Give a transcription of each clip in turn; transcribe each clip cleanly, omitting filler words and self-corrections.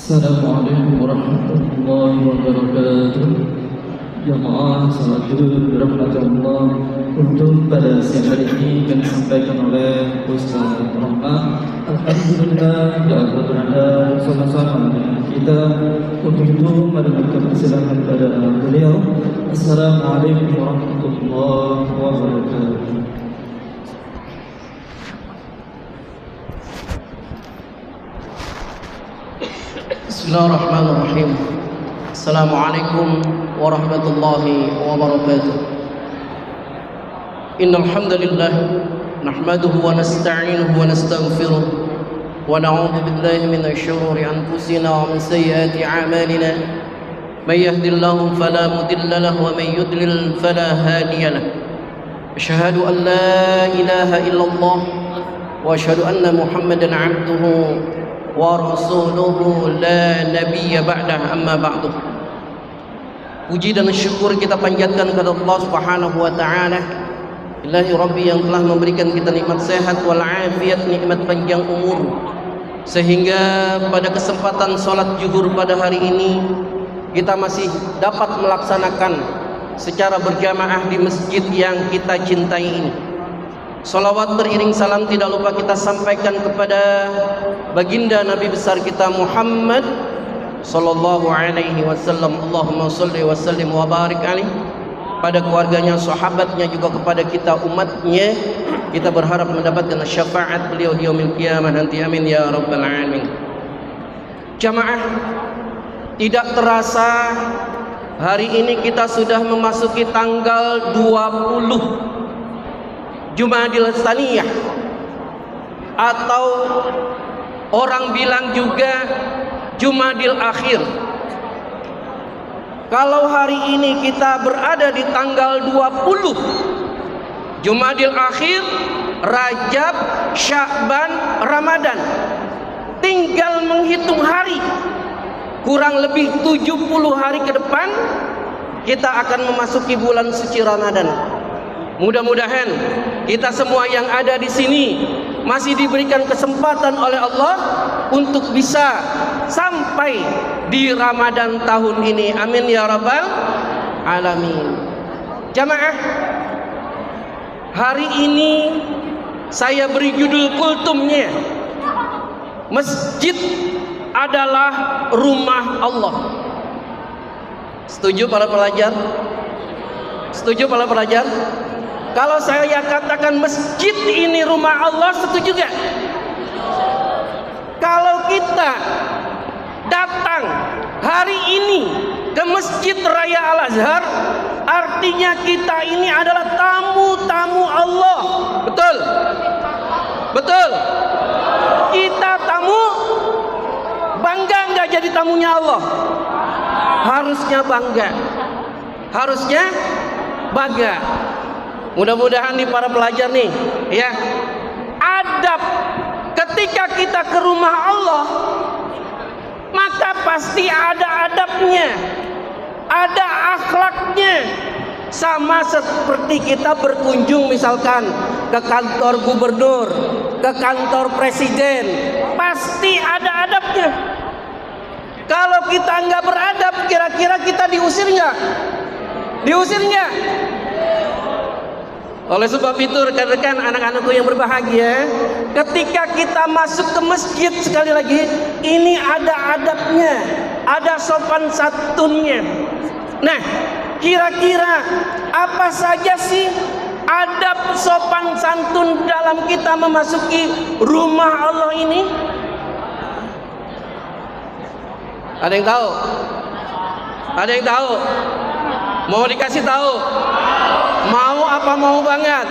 Assalamualaikum warahmatullahi wabarakatuh. Jamaah salat Jumat rahmatullah. Untuk pada siang hari ini kami sampaikan oleh Ustaz Rahmat. Alhamdulillah ya Allah berada sama-sama dengan kita untuk itu mendengarkan persilakan pada beliau. Assalamualaikum warahmatullahi wabarakatuh. Bismillahirrahmanirrahim. Assalamualaikum warahmatullahi wabarakatuh. Innal hamdalillah nahmaduhu wa nasta'inuhu wa nastaghfiruh wa na'udzu billahi minasy syururi anfusina wa min sayyiati a'malina. May yahdihillahu fala mudilla lahu wa may yudlil fala hadiya lahu. Asyhadu an la ilaha illallah wa asyhadu anna Muhammadan 'abduhu wa rasuluhu la nabiyya ba'dah, amma ba'du. Puji dan syukur kita panjatkan kepada Allah Subhanahu wa taala, Ilahi Rabbi yang telah memberikan kita nikmat sehat wal afiat, nikmat panjang umur, sehingga pada kesempatan salat zuhur pada hari ini kita masih dapat melaksanakan secara berjamaah di masjid yang kita cintai ini. Salawat beriring salam tidak lupa kita sampaikan kepada baginda Nabi besar kita Muhammad sallallahu alaihi wasallam. Allahumma shalli wa sallim wa barik alaihi, pada keluarganya, sahabatnya, juga kepada kita umatnya. Kita berharap mendapatkan syafaat beliau di yaumil qiyamah nanti, amin ya rabbal alamin. Jamaah, tidak terasa hari ini kita sudah memasuki tanggal 20 Jumadil Tsaniyah, atau orang bilang juga Jumadil Akhir. Kalau hari ini kita berada di tanggal 20 Jumadil Akhir, Rajab, Sya'ban, Ramadan, tinggal menghitung hari, kurang lebih 70 hari ke depan kita akan memasuki bulan suci Ramadan. Mudah-mudahan kita semua yang ada di sini masih diberikan kesempatan oleh Allah untuk bisa sampai di Ramadan tahun ini. Amin ya rabbal alamin. Jamaah, hari ini saya beri judul kultumnya, Masjid adalah rumah Allah. Setuju para pelajar? Setuju para pelajar? Kalau saya katakan masjid ini rumah Allah, setuju gak? Kalau kita datang hari ini ke Masjid Raya Al-Azhar, artinya kita ini adalah tamu-tamu Allah. Betul? Betul? Kita tamu, bangga nggak jadi tamunya Allah? Harusnya bangga. Harusnya bangga. Mudah-mudahan nih para pelajar nih, ya, adab ketika kita ke rumah Allah, maka pasti ada adabnya, ada akhlaknya. Sama seperti kita berkunjung misalkan ke kantor gubernur, ke kantor presiden, pasti ada adabnya. Kalau kita nggak beradab, kira-kira kita diusir nggak? Diusir nggak? Oleh sebab itu rekan-rekan, anak-anakku yang berbahagia, ketika kita masuk ke masjid, sekali lagi, ini ada adabnya, ada sopan santunnya. Nah, kira-kira apa saja sih adab sopan santun dalam kita memasuki rumah Allah ini? Ada yang tahu? Ada yang tahu? Mau dikasih tahu? Mau apa mau banget?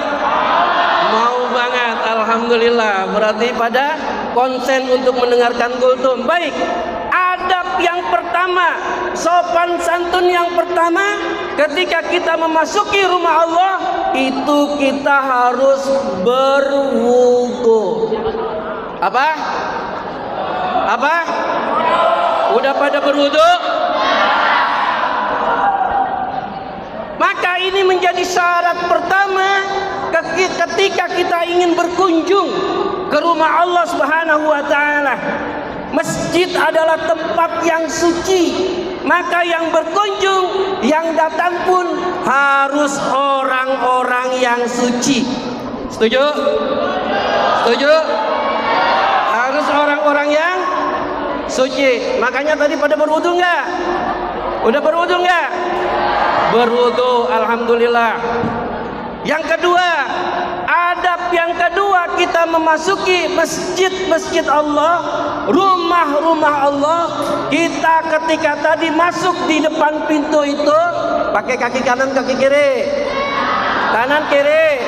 Mau banget, alhamdulillah. Berarti pada konsen untuk mendengarkan kultum. Baik, adab yang pertama, sopan santun yang pertama, ketika kita memasuki rumah Allah, itu kita harus berwudu. Apa? Apa? Udah pada berwudu? Maka ini menjadi syarat pertama ketika kita ingin berkunjung ke rumah Allah Subhanahu wa taala. Masjid adalah tempat yang suci, maka yang berkunjung, yang datang pun harus orang-orang yang suci. Setuju? Setuju? Harus orang-orang yang suci. Makanya tadi pada berwudu enggak? Udah berwudu enggak? Berwudu, alhamdulillah. Yang kedua, adab yang kedua, kita memasuki masjid-masjid Allah, rumah-rumah Allah. Kita ketika tadi masuk di depan pintu itu, pakai kaki kanan, kaki kiri. Kanan, kiri.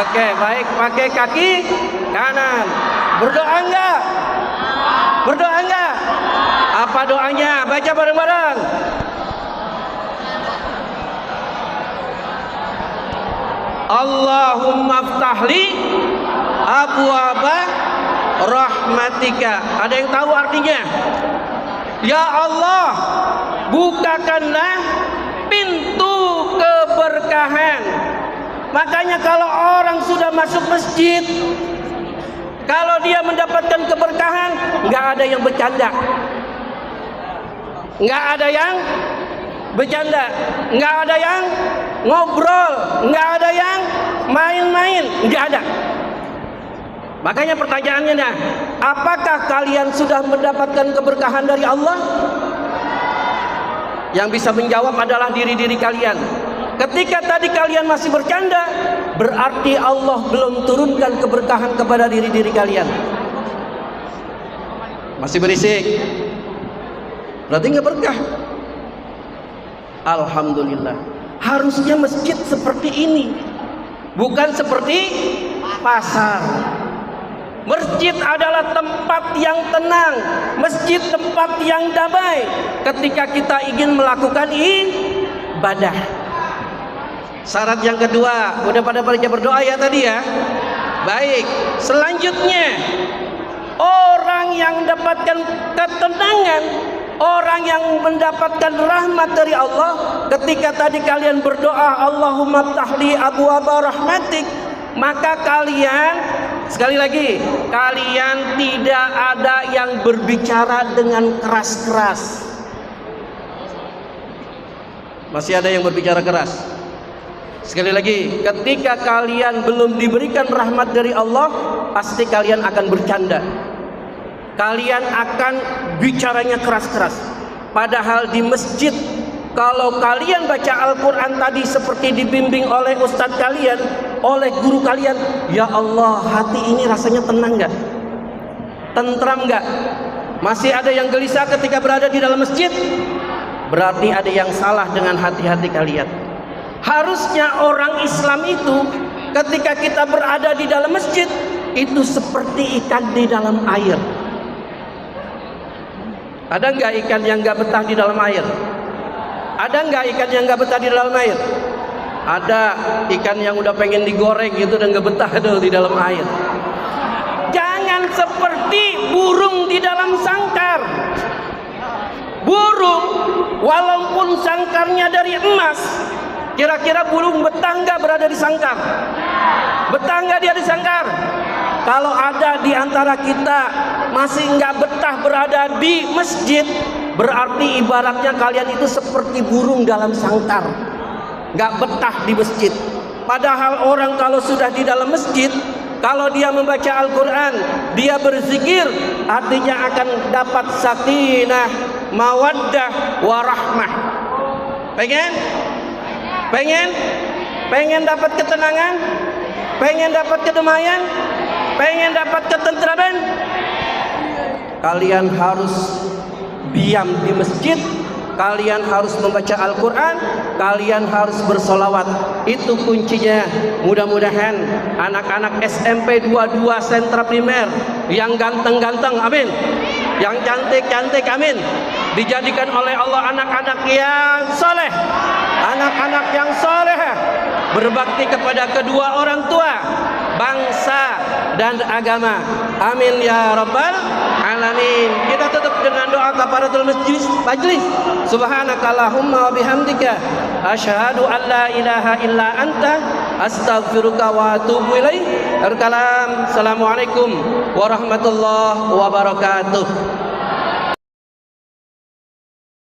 Oke, baik, pakai kaki kanan. Berdoa enggak? Berdoa enggak? Apa doanya? Baca bareng-bareng. Allahumma ftahli abwaaba rahmatika. Ada yang tahu artinya? Ya Allah, bukakanlah pintu keberkahan. Makanya kalau orang sudah masuk masjid, kalau dia mendapatkan keberkahan, nggak ada yang bercanda, nggak ada yang bercanda, nggak ada yang ngobrol, nggak ada yang main-main, nggak ada. Makanya pertanyaannya, nah, apakah kalian sudah mendapatkan keberkahan dari Allah? Yang bisa menjawab adalah diri-diri kalian. Ketika tadi kalian masih bercanda, berarti Allah belum turunkan keberkahan kepada diri-diri kalian. Masih berisik, berarti nggak berkah. Alhamdulillah. Harusnya masjid seperti ini, bukan seperti pasar. Masjid adalah tempat yang tenang, masjid tempat yang damai ketika kita ingin melakukan ibadah. Syarat yang kedua, udah pada berdoa ya tadi ya. Baik, selanjutnya orang yang mendapatkan ketenangan, orang yang mendapatkan rahmat dari Allah, ketika tadi kalian berdoa Allahumma ftahli abwaaba rahmatik, maka kalian, sekali lagi, kalian tidak ada yang berbicara dengan keras-keras. Masih ada yang berbicara keras? Sekali lagi, ketika kalian belum diberikan rahmat dari Allah, pasti kalian akan bercanda. Kalian akan bicaranya keras-keras. Padahal di masjid, kalau kalian baca Al-Quran tadi seperti dibimbing oleh ustadz kalian, oleh guru kalian, ya Allah, hati ini rasanya tenang gak? Tentram gak? Masih ada yang gelisah ketika berada di dalam masjid? Berarti ada yang salah dengan hati-hati kalian. Harusnya orang Islam itu ketika kita berada di dalam masjid itu seperti ikan di dalam air. Ada nggak ikan yang nggak betah di dalam air? Ada nggak ikan yang nggak betah di dalam air? Ada ikan yang udah pengen digoreng gitu dan nggak betah tuh di dalam air. Jangan seperti burung di dalam sangkar. Burung walaupun sangkarnya dari emas, kira-kira burung betah nggak berada di sangkar? Betah nggak dia di sangkar? Kalau ada di antara kita masih nggak betah berada di masjid, berarti ibaratnya kalian itu seperti burung dalam sangkar, nggak betah di masjid. Padahal orang kalau sudah di dalam masjid, kalau dia membaca Al-Quran, dia berzikir, artinya akan dapat sakinah, mawaddah, warahmah. Pengen? Pengen? Pengen dapat ketenangan? Pengen dapat kedamaian? Pengen dapat ketentraman? Kalian harus diam di masjid, kalian harus membaca Al-Quran, kalian harus bersolawat. Itu kuncinya. Mudah-mudahan anak-anak SMP 22 sentra primer yang ganteng-ganteng, amin, yang cantik-cantik, amin, dijadikan oleh Allah anak-anak yang soleh, anak-anak yang soleh, berbakti kepada kedua orang tua, bangsa dan agama, amin ya rabbal alamin. Kita tutup dengan doa kafaratul majlis. Subhanakallahumma wa bihamdika asyhadu an la ilaha illa anta astaghfiruka wa atubu ilaik. Assalamualaikum warahmatullahi wabarakatuh.